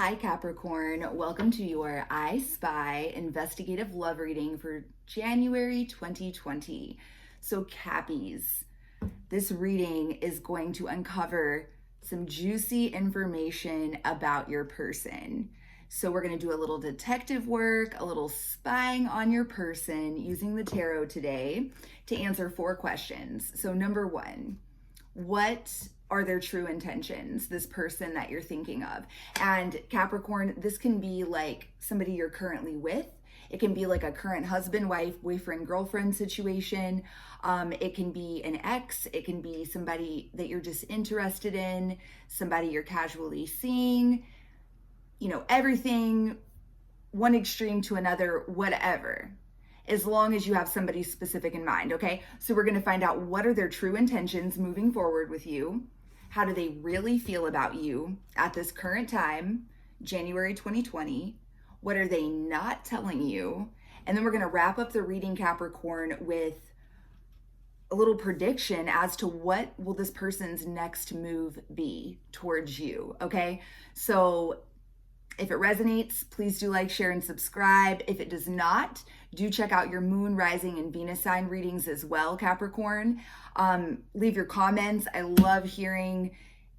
Hi Capricorn, welcome to your I Spy investigative love reading for January 2020. So Cappies, this reading is going to uncover some juicy information about your person. So we're going to do a little detective work, a little spying on your person using the tarot today to answer 4 questions. So number 1, what are their true intentions, this person that you're thinking of? And Capricorn, this can be like somebody you're currently with. It can be like a current husband, wife, boyfriend, girlfriend situation. It can be an ex. It can be somebody that you're just interested in, somebody you're casually seeing, everything, one extreme to another, whatever, as long as you have somebody specific in mind, okay? So we're gonna find out what are their true intentions moving forward with you. How do they really feel about you at this current time, January 2020? What are they not telling you? And then we're gonna wrap up the reading, Capricorn, with a little prediction as to what will this person's next move be towards you, okay? So if it resonates, please do like, share, and subscribe. If it does not, do check out your moon, rising, and Venus sign readings as well, Capricorn. Leave your comments. I love hearing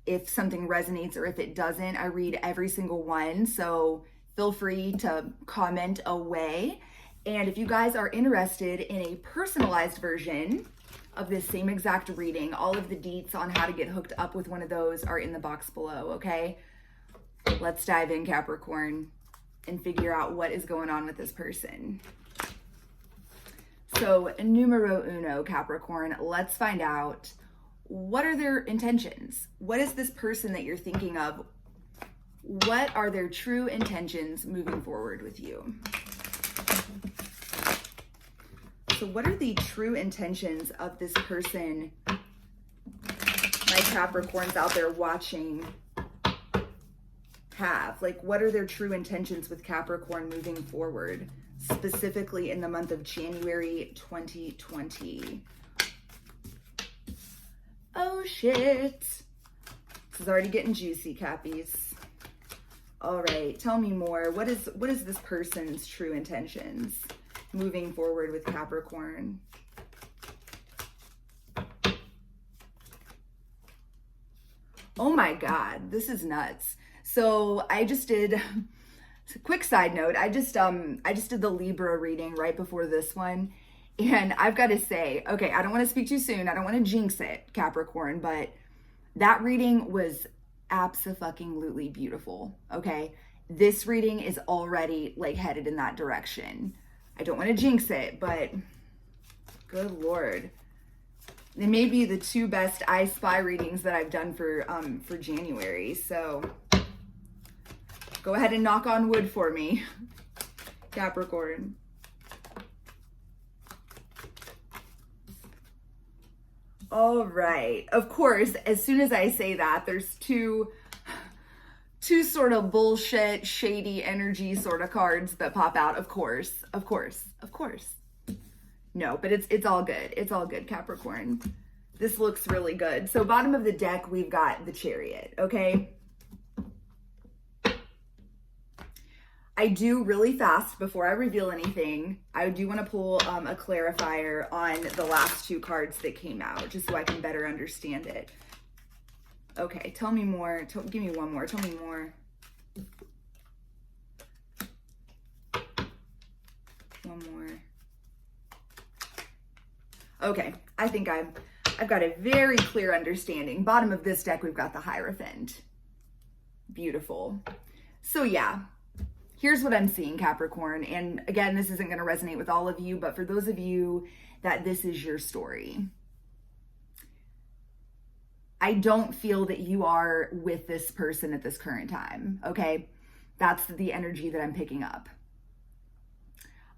if something resonates or if it doesn't. I read every single one, so feel free to comment away. And if you guys are interested in a personalized version of this same exact reading, all of the deets on how to get hooked up with one of those are in the box below, okay? Let's dive in, Capricorn, and figure out what is going on with this person. So, numero uno, Capricorn, let's find out, what are their intentions? What is this person that you're thinking of? What are their true intentions moving forward with you? So what are the true intentions of this person, my Capricorns out there watching, have? Like, what are their true intentions with Capricorn moving forward, specifically in the month of January 2020? Oh shit, this is already getting juicy, Cappies. All right, tell me more. What is this person's true intentions moving forward with Capricorn? Oh my God, this is nuts. So I just did a quick side note. I just did the Libra reading right before this one. And I've got to say, okay, I don't want to speak too soon. I don't want to jinx it, Capricorn, but that reading was abso-fucking-lutely beautiful, okay? This reading is already like headed in that direction. I don't want to jinx it, but good Lord. They may be the 2 best I Spy readings that I've done for January, so go ahead and knock on wood for me, Capricorn. All right. Of course, as soon as I say that, there's two sort of bullshit, shady energy sort of cards that pop out. Of course. No, but it's all good. It's all good, Capricorn. This looks really good. So bottom of the deck, we've got the Chariot, okay? I do really fast, before I reveal anything, I do want to pull a clarifier on the last 2 cards that came out, just so I can better understand it. Okay, tell me more. Give me one more. Tell me more. One more. Okay, I think I've got a very clear understanding. Bottom of this deck, we've got the Hierophant. Beautiful. So yeah. Here's what I'm seeing, Capricorn. And again, this isn't going to resonate with all of you, but for those of you that this is your story, I don't feel that you are with this person at this current time, okay? That's the energy that I'm picking up.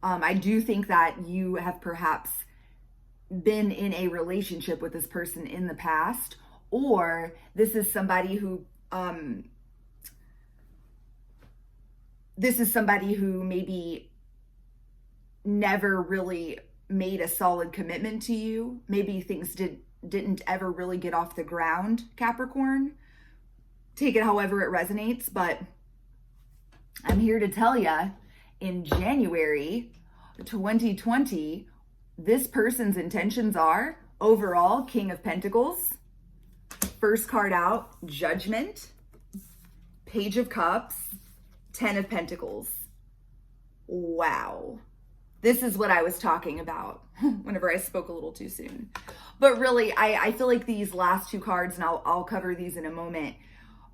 I do think that you have perhaps been in a relationship with this person in the past, or this is somebody who maybe never really made a solid commitment to you. Maybe things didn't ever really get off the ground, Capricorn. Take it however it resonates, but I'm here to tell you, in January 2020, this person's intentions are overall King of Pentacles. First card out, Judgment, Page of Cups, 10 of Pentacles. Wow. This is what I was talking about whenever I spoke a little too soon. But really, I feel like these last two cards, and I'll cover these in a moment,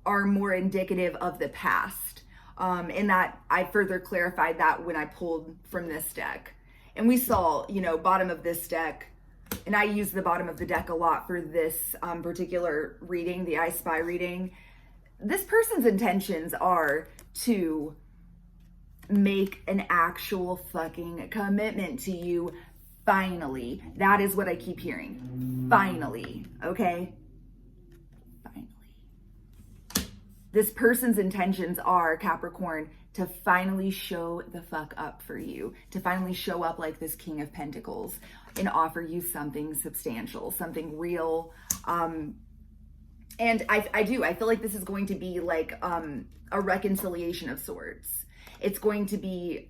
are more indicative of the past. And that I further clarified that when I pulled from this deck. And we saw, bottom of this deck, and I use the bottom of the deck a lot for this particular reading, the I Spy reading. This person's intentions are to make an actual fucking commitment to you. Finally. That is what I keep hearing. Finally. Okay? Finally. This person's intentions are, Capricorn, to finally show the fuck up for you, to finally show up like this King of Pentacles and offer you something substantial, something real. And I feel like this is going to be like a reconciliation of sorts. It's going to be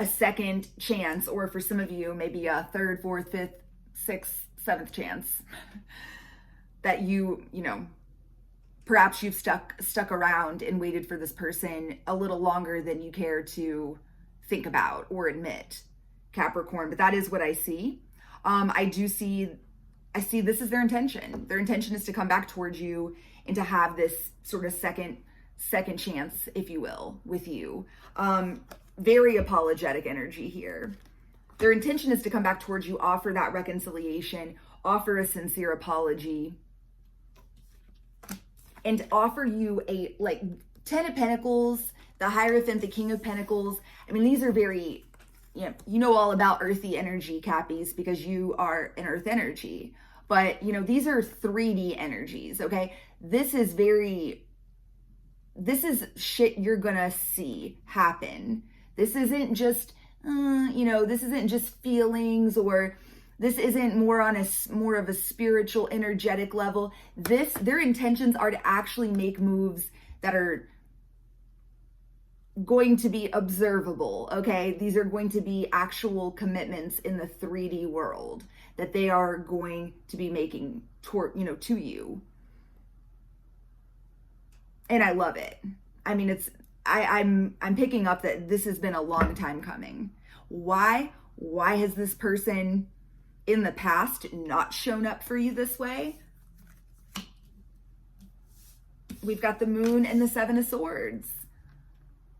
a second chance, or for some of you, maybe a third, fourth, fifth, sixth, seventh chance that perhaps you've stuck around and waited for this person a little longer than you care to think about or admit, Capricorn. But that is what I see. I see this is their intention. Their intention is to come back towards you and to have this sort of second chance, if you will, with you. Very apologetic energy here. Their intention is to come back towards you, offer that reconciliation, offer a sincere apology, and offer you a 10 of Pentacles, the Hierophant, the King of Pentacles. I mean, these are very, you know all about earthy energy, Cappies, because you are an earth energy. But, these are 3D energies, okay? This is shit you're gonna see happen. This isn't just, this isn't just feelings, or this isn't more of a spiritual, energetic level. Their intentions are to actually make moves that are going to be observable, okay? These are going to be actual commitments in the 3D world that they are going to be making to you. And I love it. I mean, I'm picking up that this has been a long time coming. Why has this person in the past not shown up for you this way? We've got the Moon and the Seven of Swords.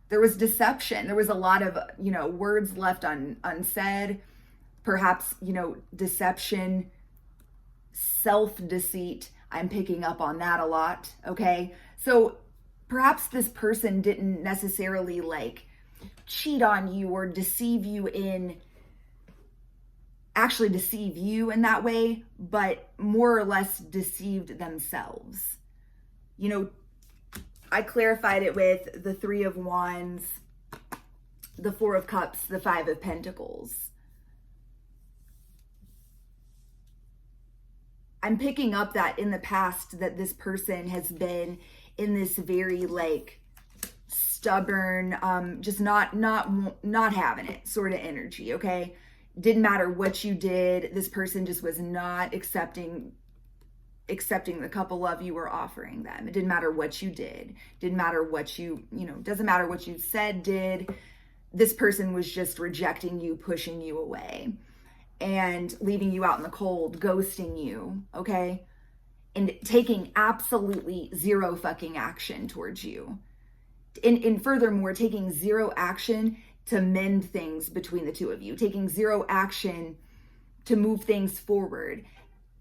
There was deception. There was a lot of, words left unsaid. Perhaps, deception, self-deceit. I'm picking up on that a lot, okay? So perhaps this person didn't necessarily cheat on you or deceive you in that way, but more or less deceived themselves. I clarified it with the Three of Wands, the Four of Cups, the Five of Pentacles. I'm picking up that in the past that this person has been in this very stubborn, just not having it sort of energy, okay? Didn't matter what you did. This person just was not accepting the couple love you were offering them. It didn't matter what you did. Didn't matter what doesn't matter what you said, did. This person was just rejecting you, pushing you away, and leaving you out in the cold, ghosting you, okay? And taking absolutely zero fucking action towards you. And furthermore, taking zero action to mend things between the two of you. Taking zero action to move things forward.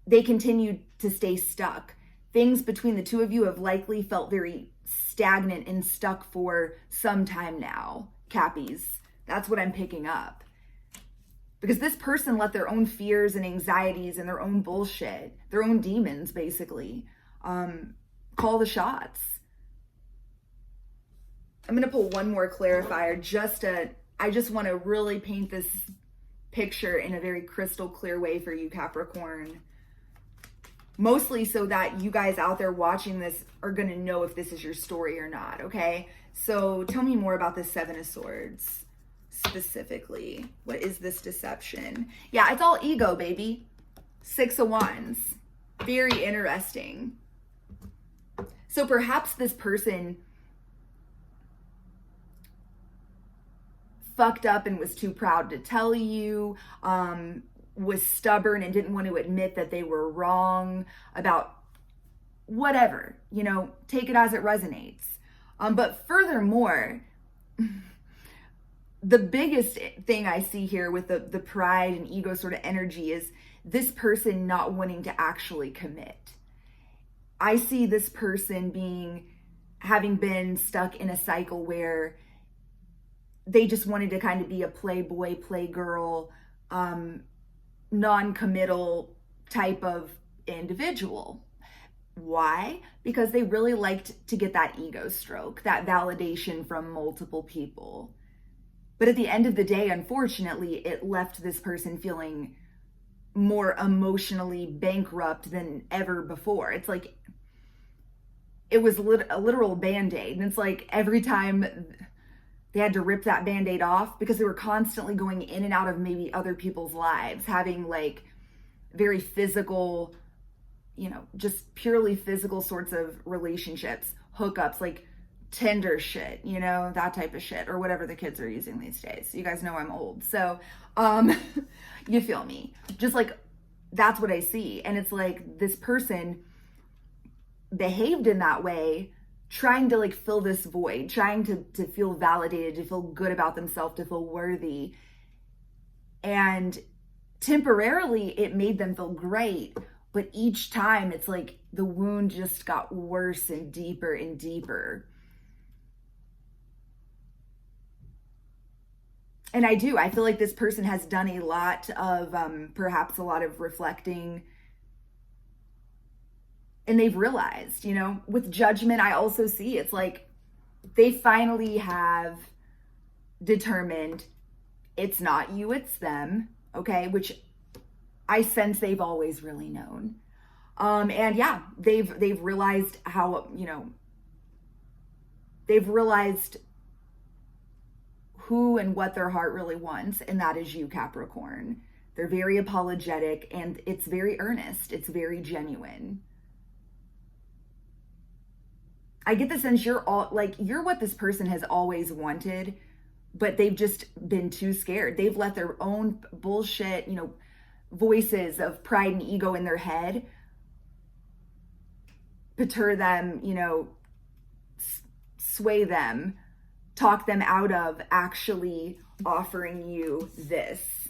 They continued to stay stuck. Things between the two of you have likely felt very stagnant and stuck for some time now, Cappies. That's what I'm picking up. Because this person let their own fears and anxieties and their own bullshit, their own demons basically, call the shots. I'm going to pull one more clarifier. I just want to really paint this picture in a very crystal clear way for you, Capricorn. Mostly so that you guys out there watching this are going to know if this is your story or not, okay? So tell me more about the Seven of Swords specifically. What is this deception? Yeah, it's all ego, baby. Six of Wands. Very interesting. So perhaps this person fucked up and was too proud to tell you, was stubborn and didn't want to admit that they were wrong about whatever, you know, take it as it resonates. But furthermore, the biggest thing I see here with the pride and ego sort of energy is this person not wanting to actually commit. I see this person having been stuck in a cycle where they just wanted to kind of be a playboy, playgirl, non-committal type of individual. Why? Because they really liked to get that ego stroke, that validation from multiple people. But at the end of the day, unfortunately, it left this person feeling more emotionally bankrupt than ever before. It's like it was a literal band-aid. And it's like every time they had to rip that band-aid off, because they were constantly going in and out of maybe other people's lives, having like very physical, you know, just purely physical sorts of relationships, hookups, like Tinder shit, you know, that type of shit, or whatever the kids are using these days. You guys know I'm old. So, you feel me? Just like, that's what I see. And it's like this person behaved in that way, trying to like fill this void, trying to feel validated, to feel good about themselves, to feel worthy. And temporarily it made them feel great. But each time it's like the wound just got worse and deeper and deeper. And I feel like this person has done a lot of, perhaps a lot of reflecting. And they've realized, you know, with judgment, I also see it's like they finally have determined it's not you, it's them, okay? Which I sense they've always really known. And yeah, they've realized how, you know, they've realized who and what their heart really wants, and that is you, Capricorn. They're very apologetic, and it's very earnest. It's very genuine. I get the sense you're what this person has always wanted, but they've just been too scared. They've let their own bullshit, you know, voices of pride and ego in their head deter them, you know, sway them, talk them out of actually offering you this,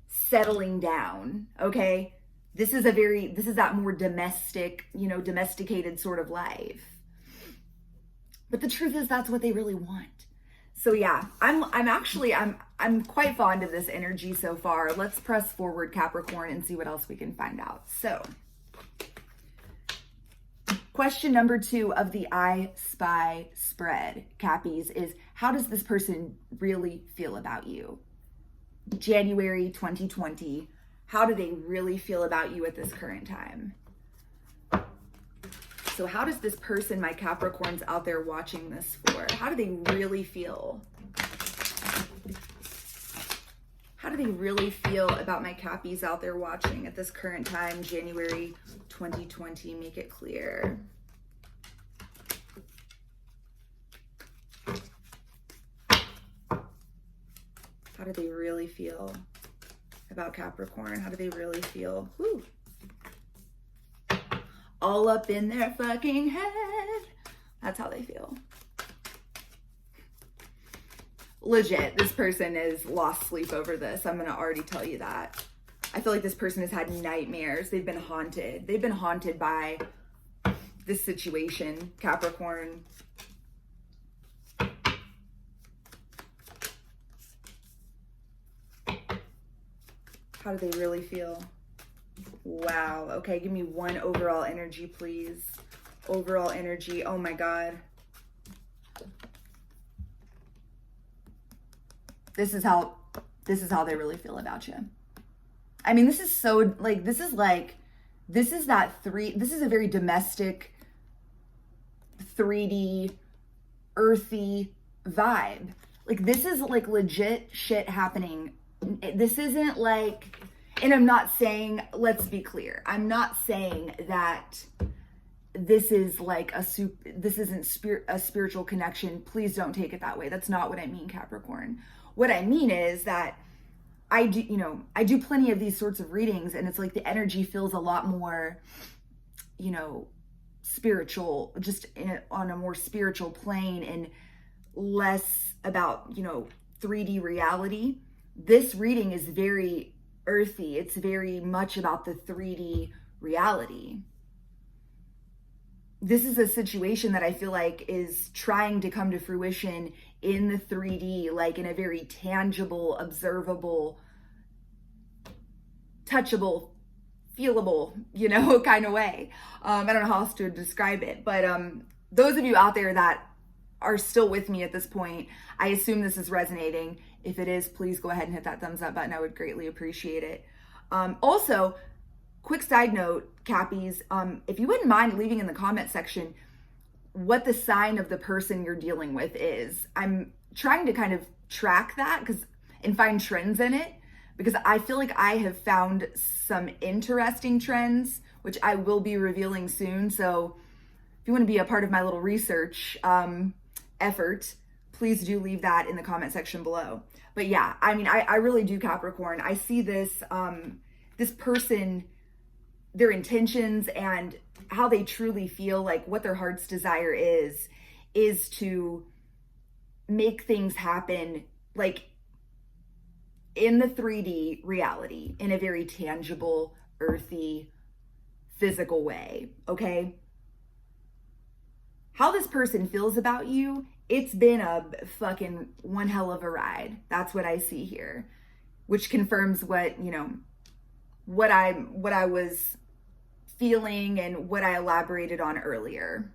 settling down, okay? This is that more domestic, you know, domesticated sort of life. But the truth is that's what they really want. So yeah, I'm quite fond of this energy so far. Let's press forward, Capricorn, and see what else we can find out. So, question number 2 of the I Spy spread, Cappies, is how does this person really feel about you? January 2020, how do they really feel about you at this current time? So how does this person, my Capricorns out there watching this for, how do they really feel? How do they really feel about my Cappies out there watching at this current time, January 2020? Make it clear. How do they really feel about Capricorn? How do they really feel? Whew. All up in their fucking head. That's how they feel. Legit, this person has lost sleep over this. I'm gonna already tell you that. I feel like this person has had nightmares. They've been haunted. They've been haunted by this situation, Capricorn. How do they really feel? Wow. Okay, give me one overall energy, please. Overall energy. Oh my God. This is how they really feel about you. I mean, this is so, like, this is like This is this is a very domestic, 3D, earthy vibe. Like, this is like legit shit happening. This isn't like, and I'm not saying, let's be clear, I'm not saying that this is like this isn't a spiritual connection. Please don't take it that way. That's not what I mean, Capricorn. What I mean is that I do plenty of these sorts of readings, and it's like the energy feels a lot more, spiritual, just on a more spiritual plane, and less about, 3D reality. This reading is very earthy. It's very much about the 3D reality. This is a situation that I feel like is trying to come to fruition in the 3D, like in a very tangible, observable, touchable, feelable, kind of way. I don't know how else to describe it, but those of you out there that are still with me at this point, I assume this is resonating. If it is, please go ahead and hit that thumbs up button. I would greatly appreciate it. Also, quick side note, Cappies, if you wouldn't mind leaving in the comment section what the sign of the person you're dealing with is. I'm trying to kind of track that and find trends in it, because I feel like I have found some interesting trends, which I will be revealing soon. So if you want to be a part of my little research effort, please do leave that in the comment section below. But yeah, I mean, I really do, Capricorn. I see this, this person, their intentions and how they truly feel, like what their heart's desire is to make things happen, like in the 3D reality, in a very tangible, earthy, physical way, okay? How this person feels about you, it's been a fucking one hell of a ride. That's what I see here, which confirms what, what I was feeling and what I elaborated on earlier.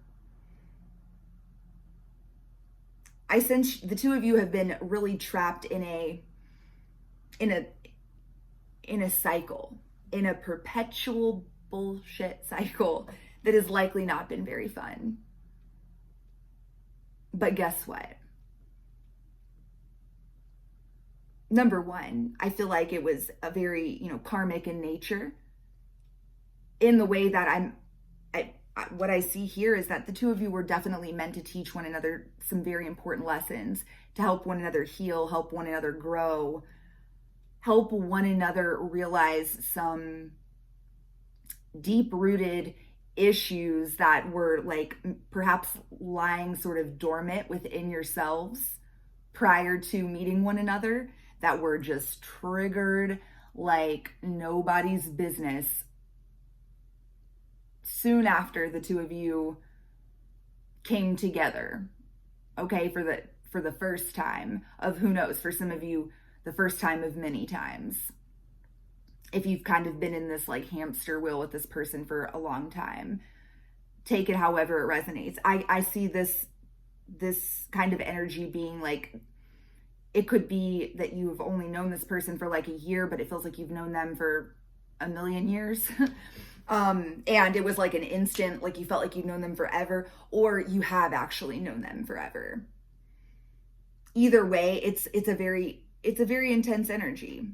I sense the two of you have been really trapped in a cycle, in a perpetual bullshit cycle that has likely not been very fun. But guess what? Number one, I feel like it was a very, karmic in nature, in the way that what I see here is that the two of you were definitely meant to teach one another some very important lessons, to help one another heal, help one another grow, help one another realize some deep-rooted issues that were like perhaps lying sort of dormant within yourselves prior to meeting one another, that were just triggered like nobody's business soon after the two of you came together, okay, for the first time of, who knows, for some of you, the first time of many times. If you've kind of been in this like hamster wheel with this person for a long time, take it however it resonates. I see this kind of energy being like, it could be that you've only known this person for like a year, but it feels like you've known them for a million years. And it was like an instant, like you felt like you've known them forever, or you have actually known them forever. Either way, it's a very intense energy.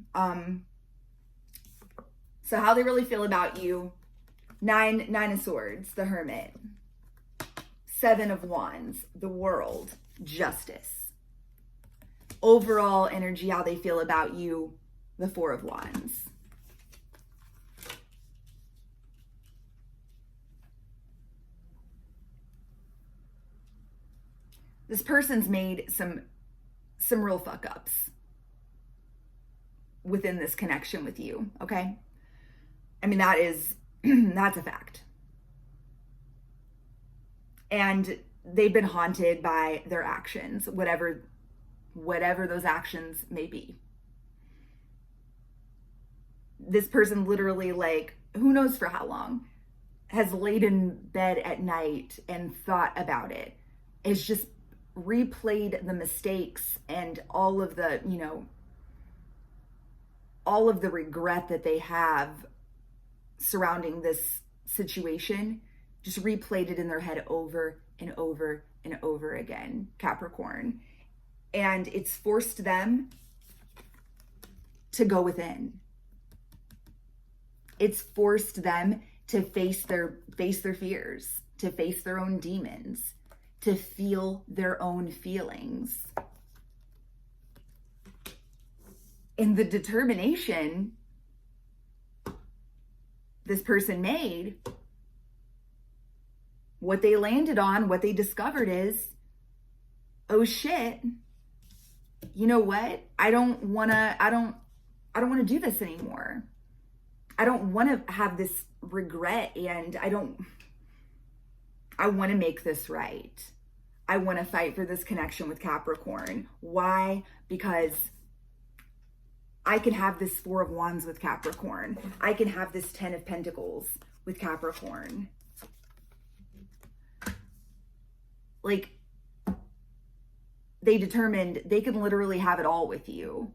So how they really feel about you: Nine of Swords, the Hermit; Seven of Wands, the World, Justice. Overall energy, how they feel about you: the Four of Wands. This person's made some real fuck ups within this connection with you, okay? I mean, that's a fact. And they've been haunted by their actions, whatever those actions may be. This person literally, like, who knows for how long, has laid in bed at night and thought about it. It's just replayed the mistakes and all of the, all of the regret that they have surrounding this situation just replayed it in their head over and over and over again, Capricorn. And it's forced them to go within. It's forced them to face their fears, to face their own demons, to feel their own feelings. And the determination this person made, what they landed on, what they discovered is, oh shit, you know what? I don't want to do this anymore. I don't want to have this regret, and I want to make this right. I want to fight for this connection with Capricorn. Why? Because I can have this Four of Wands with Capricorn. I can have this Ten of Pentacles with Capricorn. Like, they determined they can literally have it all with you.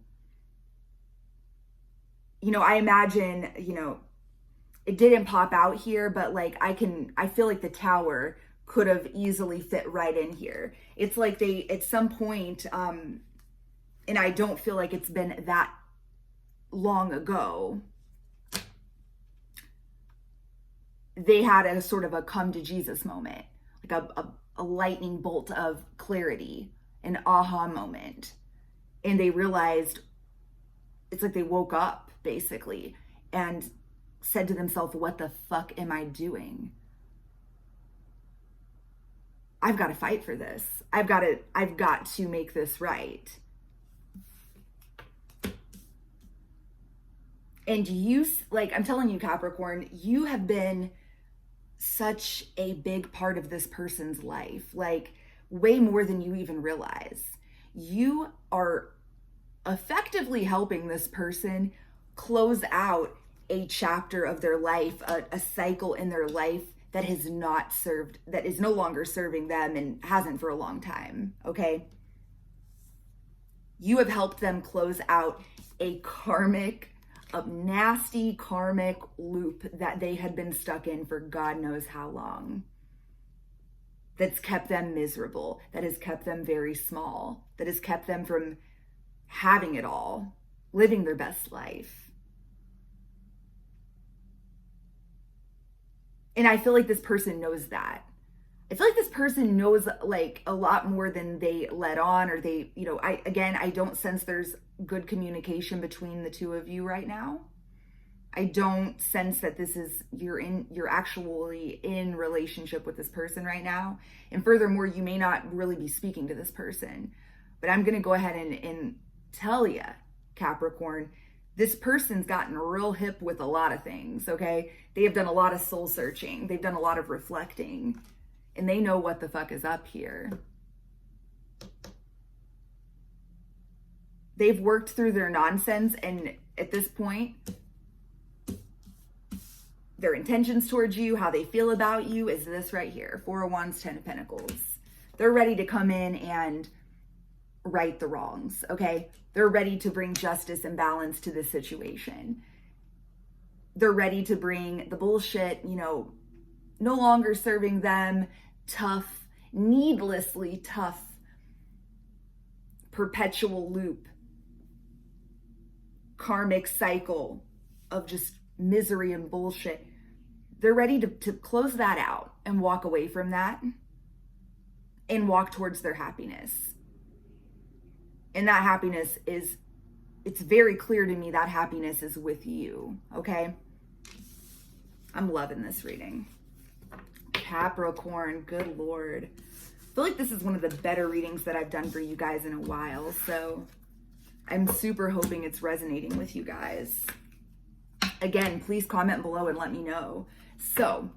You know, I imagine, you know, it didn't pop out here, but like I feel like the Tower could have easily fit right in here. It's like they, at some point, and I don't feel like it's been that long ago, they had a sort of a come to Jesus moment, like a lightning bolt of clarity, an aha moment. And they realized, it's like they woke up basically and said to themselves, what the fuck am I doing? I've got to fight for this. I've got to make this right. And you, like, I'm telling you, Capricorn, you have been such a big part of this person's life, like way more than you even realize. You are effectively helping this person close out a chapter of their life, a cycle in their life that has not served, that is no longer serving them and hasn't for a long time, okay? You have helped them close out a nasty karmic loop that they had been stuck in for God knows how long. That's kept them miserable, that has kept them very small, that has kept them from having it all, living their best life. And I feel like this person knows that. I feel like this person knows like a lot more than they let on, or they, you know, I don't sense there's good communication between the two of you right now. I don't sense that this is, you're actually in relationship with this person right now. And furthermore, you may not really be speaking to this person. But I'm going to go ahead and tell you, Capricorn, this person's gotten real hip with a lot of things, okay? They have done a lot of soul searching. They've done a lot of reflecting. And they know what the fuck is up here. They've worked through their nonsense, and at this point, their intentions towards you, how they feel about you, is this right here. Four of Wands, Ten of Pentacles. They're ready to come in and right the wrongs, okay? They're ready to bring justice and balance to this situation. They're ready to bring the bullshit, you know, no longer serving them, tough, needlessly tough, perpetual loop, karmic cycle of just misery and bullshit. They're ready to close that out and walk away from that and walk towards their happiness. And that happiness is, it's very clear to me that happiness is with you, okay? I'm loving this reading. Capricorn, good Lord. I feel like this is one of the better readings that I've done for you guys in a while, so I'm super hoping it's resonating with you guys. Again, please comment below and let me know. So,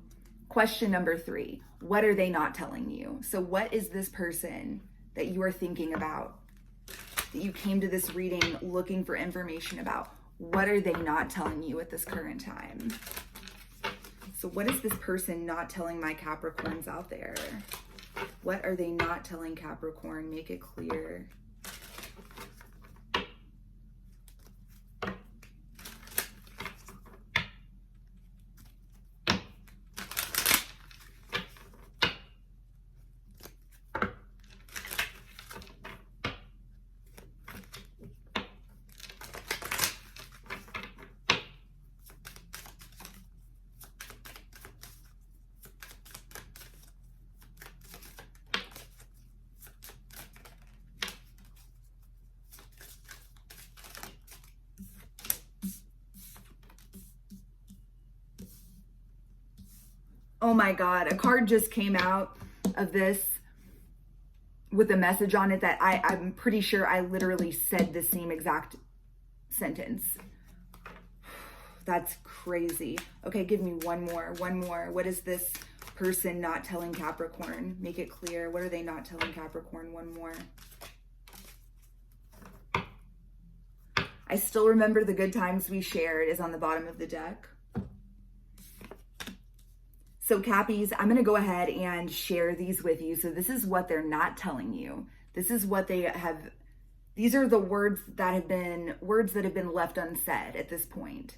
question number 3, what are they not telling you? So what is this person that you are thinking about, that you came to this reading looking for information about? What are they not telling you at this current time? So what is this person not telling my Capricorns out there? What are they not telling Capricorn? Make it clear. Oh my God, a card just came out of this with a message on it that I'm pretty sure I literally said the same exact sentence. That's crazy. Okay, give me one more. What is this person not telling Capricorn? Make it clear. What are they not telling Capricorn? One more. I still remember the good times we shared is on the bottom of the deck. So Cappies, I'm going to go ahead and share these with you. So this is what they're not telling you. This is what they have. These are the words that have been left unsaid at this point.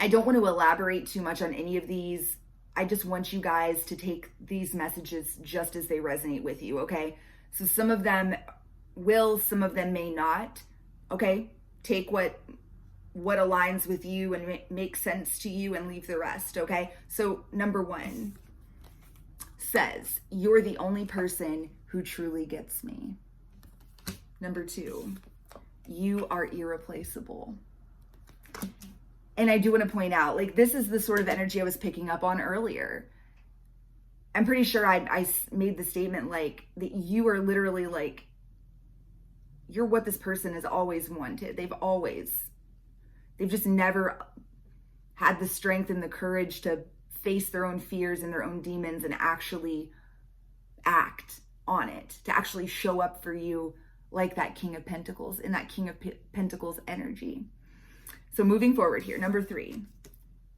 I don't want to elaborate too much on any of these. I just want you guys to take these messages just as they resonate with you, okay? So some of them will, some of them may not, okay? Take what aligns with you and makes sense to you and leave the rest, okay? So number 1 says, you're the only person who truly gets me. Number 2, you are irreplaceable. And I do want to point out, like, this is the sort of energy I was picking up on earlier. I'm pretty sure I made the statement, like, that you are literally, like, you're what this person has always wanted. They've just never had the strength and the courage to face their own fears and their own demons and actually act on it, to actually show up for you like that King of Pentacles, in that King of Pentacles energy. So moving forward here, number 3.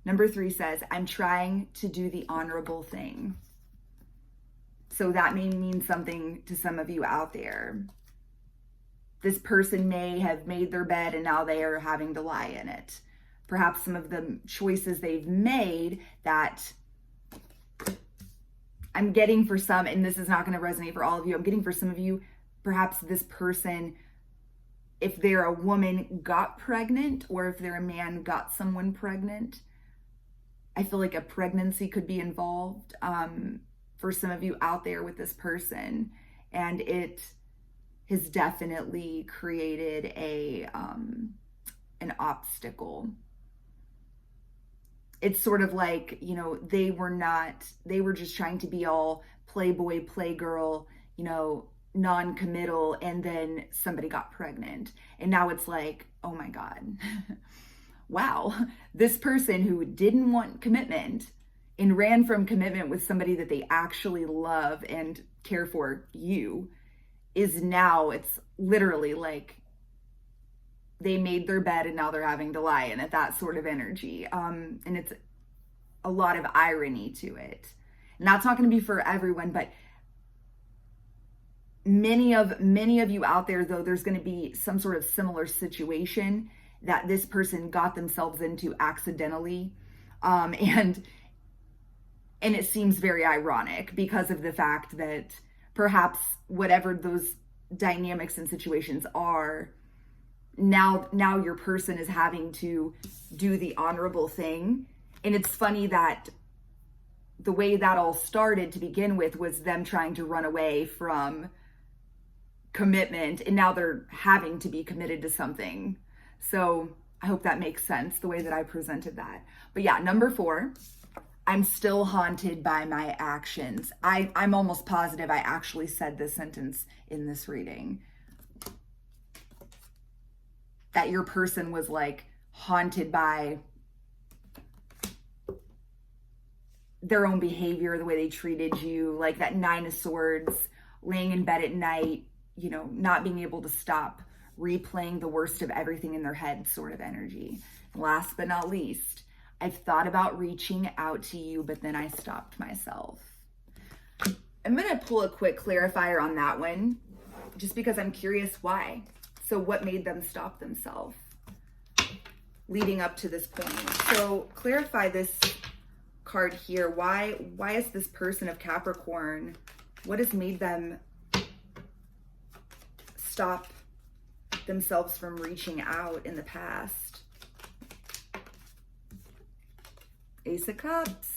Number 3 says, I'm trying to do the honorable thing. So that may mean something to some of you out there. This person may have made their bed and now they are having to lie in it. Perhaps some of the choices they've made that I'm getting for some, and this is not going to resonate for all of you, I'm getting for some of you, perhaps this person, if they're a woman, got pregnant, or if they're a man, got someone pregnant. I feel like a pregnancy could be involved for some of you out there with this person, and it has definitely created an obstacle. It's sort of like, you know, they were just trying to be all playboy, playgirl, you know, non-committal, and then somebody got pregnant. And now it's like, oh my God, wow, this person who didn't want commitment and ran from commitment with somebody that they actually love and care for, you, is now, it's literally like they made their bed and now they're having to lie in it, that sort of energy. And it's a lot of irony to it. And that's not going to be for everyone, but many of you out there, though, there's going to be some sort of similar situation that this person got themselves into accidentally. And it seems very ironic because of the fact that perhaps whatever those dynamics and situations are, now your person is having to do the honorable thing. And it's funny that the way that all started to begin with was them trying to run away from commitment, and now they're having to be committed to something. So I hope that makes sense, the way that I presented that. But yeah, number 4, I'm still haunted by my actions. I'm almost positive I actually said this sentence in this reading. That your person was like haunted by their own behavior, the way they treated you, like that 9 of Swords, laying in bed at night, you know, not being able to stop replaying the worst of everything in their head sort of energy. Last but not least, I've thought about reaching out to you, but then I stopped myself. I'm going to pull a quick clarifier on that one, just because I'm curious why. So what made them stop themselves leading up to this point? So clarify this card here. Why is this person of Capricorn, what has made them stop themselves from reaching out in the past? Ace of Cups.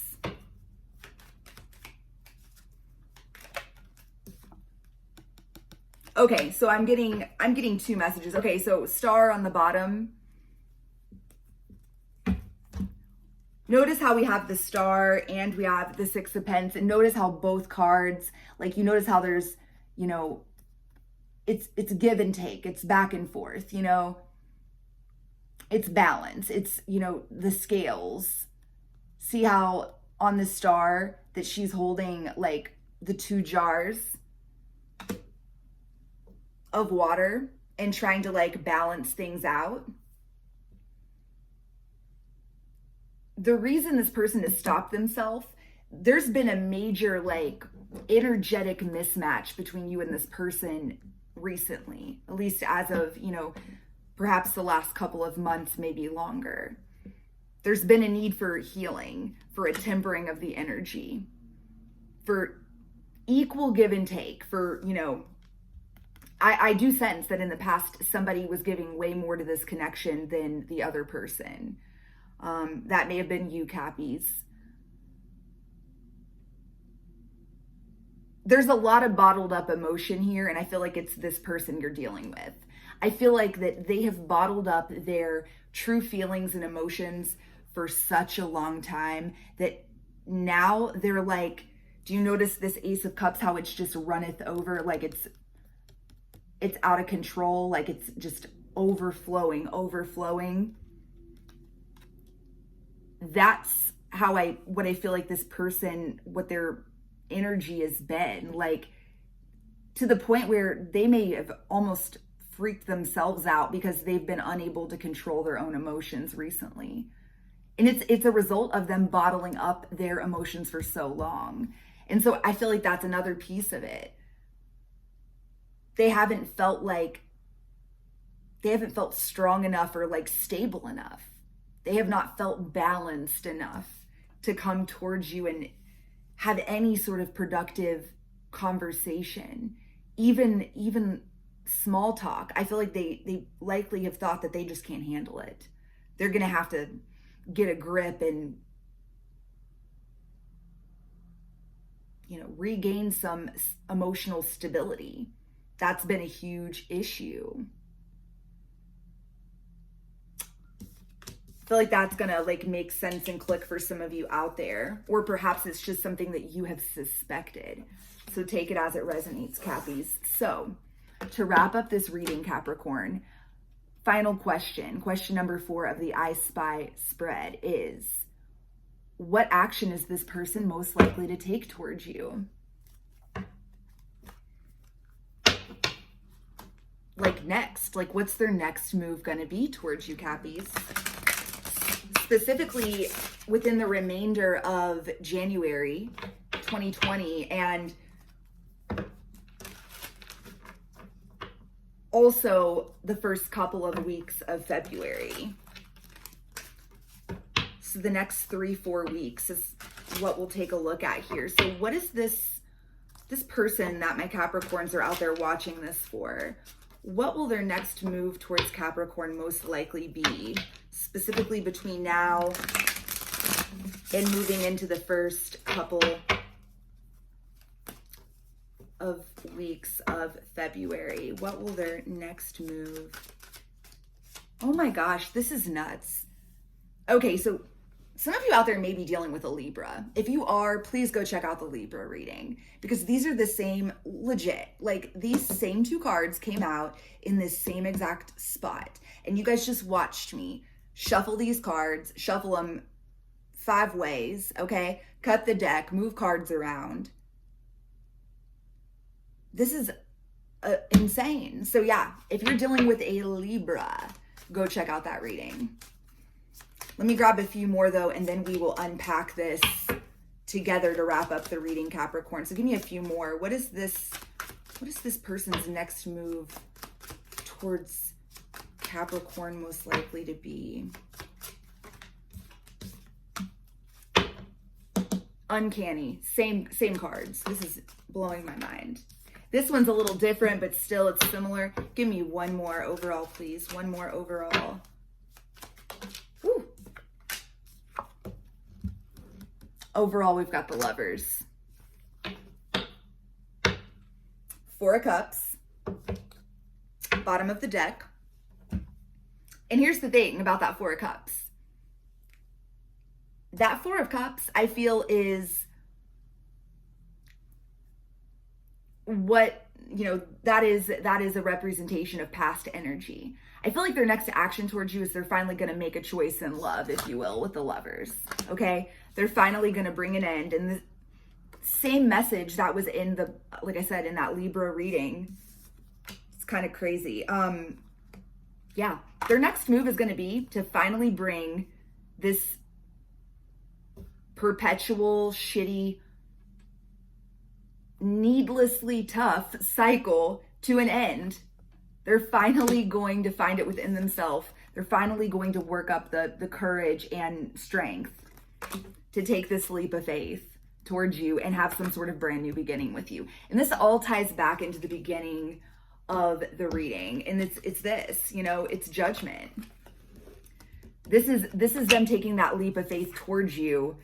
Okay, so I'm getting 2 messages. Okay, so Star on the bottom. Notice how we have the Star and we have the Six of Pence, and notice how both cards, like you notice how there's, you know, it's give and take, it's back and forth, you know, it's balance, it's, you know, the scales. See how on the Star that she's holding like the 2 jars of water and trying to like balance things out. The reason this person has stopped themselves, there's been a major like energetic mismatch between you and this person recently, at least as of, you know, perhaps the last couple of months, maybe longer. There's been a need for healing, for a tempering of the energy, for equal give and take, for, you know, I do sense that in the past, somebody was giving way more to this connection than the other person. That may have been you, Cappies. There's a lot of bottled up emotion here, and I feel like it's this person you're dealing with. I feel like that they have bottled up their true feelings and emotions for such a long time that now they're like, do you notice this Ace of Cups, how it's just runneth over? Like it's out of control, like it's just overflowing. That's what I feel like this person, what their energy has been, like to the point where they may have almost freaked themselves out because they've been unable to control their own emotions recently. And it's a result of them bottling up their emotions for so long. And so I feel like that's another piece of it. They haven't felt strong enough or like stable enough. They have not felt balanced enough to come towards you and have any sort of productive conversation, even small talk. I feel like they likely have thought that they just can't handle it. They're going to have to get a grip and, you know, regain some emotional stability. That's been a huge issue. I feel like that's gonna like make sense and click for some of you out there, or perhaps it's just something that you have suspected. So take it as it resonates, Cappies. So to wrap up this reading, Capricorn, final question number 4 of the I Spy spread is, what action is this person most likely to take towards you? Like next, like what's their next move gonna be towards you, Cappies? Specifically within the remainder of January 2020 and also the first couple of weeks of February. So the next 3-4 weeks is what we'll take a look at here. So what is this person that my Capricorns are out there watching this for? What will their next move towards Capricorn most likely be? Specifically between now and moving into the first couple of weeks of February. What will their next move? Oh my gosh, this is nuts. Okay, so some of you out there may be dealing with a Libra. If you are, please go check out the Libra reading, because these are the same, legit, like these same 2 cards came out in this same exact spot. And you guys just watched me shuffle these cards, shuffle them 5 ways, okay? Cut the deck, move cards around. This is insane. So yeah, if you're dealing with a Libra, go check out that reading. Let me grab a few more though, and then we will unpack this together to wrap up the reading, Capricorn. So give me a few more. What is this person's next move towards Capricorn most likely to be? Uncanny. Same cards. This is blowing my mind. This one's a little different, but still it's similar. Give me one more overall, please. One more overall. Woo. Overall, we've got the Lovers. 4 of Cups. Bottom of the deck. And here's the thing about that 4 of Cups. that Four of Cups, I feel, is what, that is a representation of past energy. I feel like their next action towards you is they're finally going to make a choice in love, if you will, with the Lovers. Okay, they're finally going to bring an end. And the same message that was in the, like I said, in that Libra reading, it's kind of crazy. Yeah, their next move is going to be to finally bring this perpetual, shitty, needlessly tough cycle to an end. They're finally going to find it within themselves. They're finally going to work up the courage and strength to take this leap of faith towards you and have some sort of brand new beginning with you. And this all ties back into the beginning of the reading. And it's this, it's judgment. This is them taking that leap of faith towards you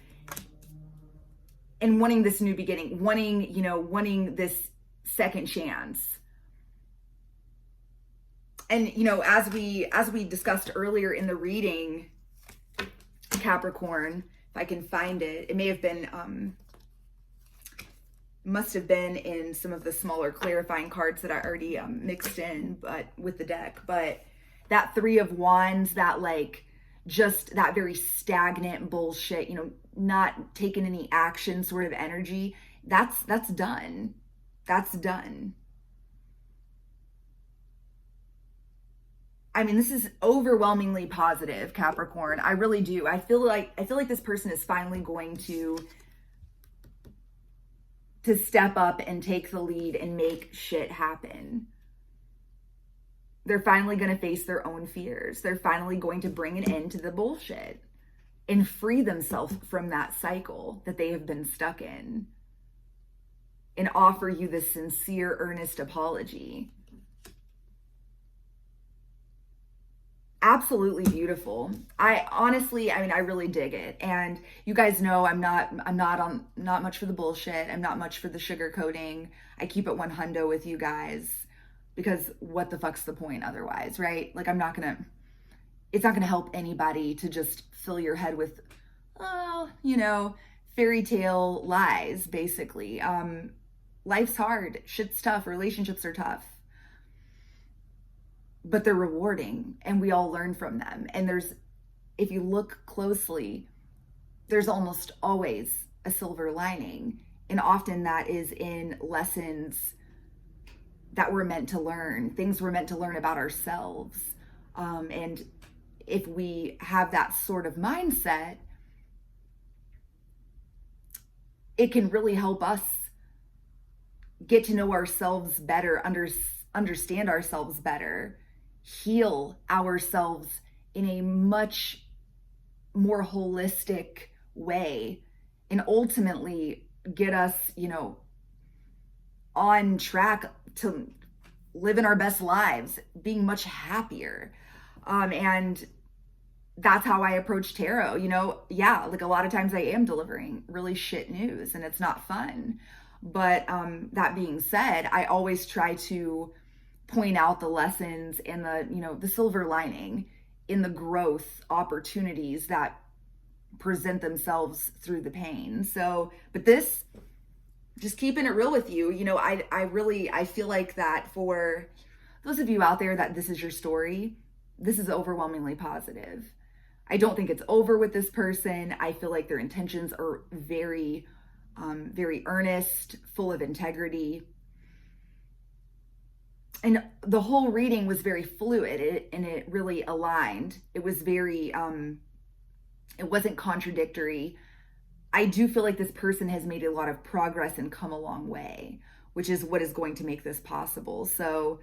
and wanting this new beginning, wanting this second chance. And, as we discussed earlier in the reading, Capricorn, if I can find it, it may have been, must have been in some of the smaller clarifying cards that I already mixed in, but with the deck. But that Three of Wands, that just that very stagnant bullshit, not taking any action sort of energy, that's done. That's done. I mean, this is overwhelmingly positive, Capricorn. I really do. I feel like this person is finally going to step up and take the lead and make shit happen. They're finally going to face their own fears. They're finally going to bring an end to the bullshit and free themselves from that cycle that they have been stuck in and offer you this sincere, earnest apology. Absolutely beautiful. I really dig it. And you guys know I'm not much for the bullshit. I'm not much for the sugarcoating. I keep it 100 with you guys because what the fuck's the point otherwise, right? Like it's not gonna help anybody to just fill your head with, fairy tale lies, basically. Life's hard, shit's tough, relationships are tough. But they're rewarding and we all learn from them. And if you look closely, there's almost always a silver lining. And often that is in lessons that we're meant to learn, things we're meant to learn about ourselves. And if we have that sort of mindset, it can really help us get to know ourselves better, understand ourselves better, heal ourselves in a much more holistic way, and ultimately get us, on track to living our best lives, being much happier. And that's how I approach tarot. Like a lot of times I am delivering really shit news and it's not fun. But that being said, I always try to point out the lessons and the silver lining in the growth opportunities that present themselves through the pain. So, but this, just keeping it real with you, I feel like that for those of you out there that this is your story, this is overwhelmingly positive. I don't think it's over with this person. I feel like their intentions are very, very earnest, full of integrity. And the whole reading was very fluid and it really aligned. It was very, it wasn't contradictory. I do feel like this person has made a lot of progress and come a long way, which is what is going to make this possible. So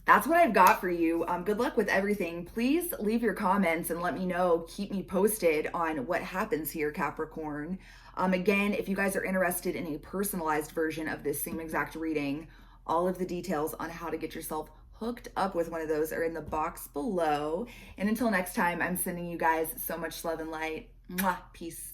that's what I've got for you. Good luck with everything. Please leave your comments and let me know, keep me posted on what happens here, Capricorn. Again, if you guys are interested in a personalized version of this same exact reading, all of the details on how to get yourself hooked up with one of those are in the box below. And until next time, I'm sending you guys so much love and light. Mwah. Peace.